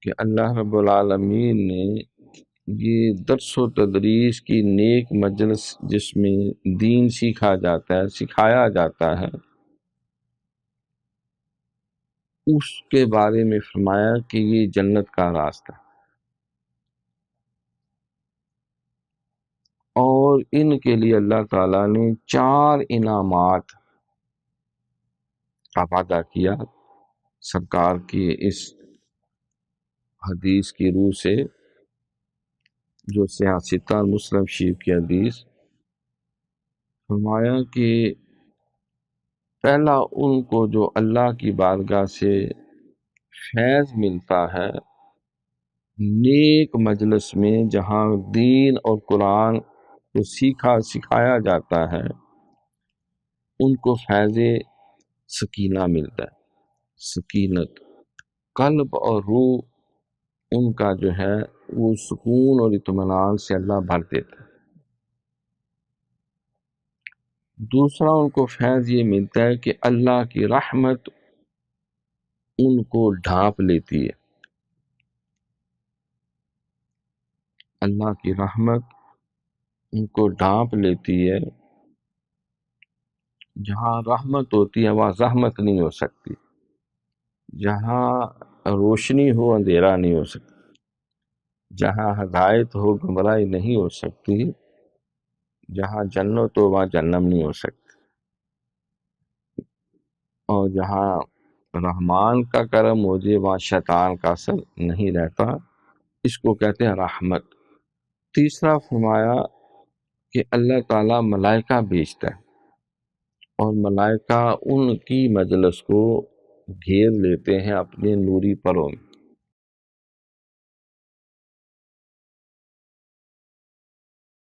کہ اللہ رب العالمین نے یہ درس و تدریس کی نیک مجلس جس میں دین سیکھا جاتا ہے، سکھایا جاتا ہے، اس کے بارے میں فرمایا کہ یہ جنت کا راستہ، اور ان کے لیے اللہ تعالیٰ نے 4 انعامات کا وعدہ کیا سرکار کی اس حدیث کی روح سے، جو سیاستہ مسلم شریف کی حدیث، فرمایا کہ پہلا ان کو جو اللہ کی بارگاہ سے فیض ملتا ہے نیک مجلس میں، جہاں دین اور قرآن کو سکھایا جاتا ہے، ان کو فیض سکینہ ملتا ہے، سکینت، قلب اور روح ان کا جو ہے وہ سکون اور اطمینان سے اللہ بھر دیتا ہے۔ دوسرا ان کو فیض یہ ملتا ہے کہ اللہ کی رحمت ان کو ڈھانپ لیتی ہے، اللہ کی رحمت ان کو ڈھانپ لیتی ہے۔ جہاں رحمت ہوتی ہے وہاں زحمت نہیں ہو سکتی، جہاں روشنی ہو اندھیرا نہیں ہو سکتا، جہاں ہدایت ہو گمراہی نہیں ہو سکتی، جہاں جنت ہو وہاں جہنم نہیں ہو سکتی، اور جہاں رحمان کا کرم ہو جائے وہاں شیطان کا اثر نہیں رہتا۔ اس کو کہتے ہیں رحمت۔ تیسرا فرمایا کہ اللہ تعالیٰ ملائکہ بھیجتا ہے، اور ملائکہ ان کی مجلس کو گھیر لیتے ہیں اپنے نوری پروں میں،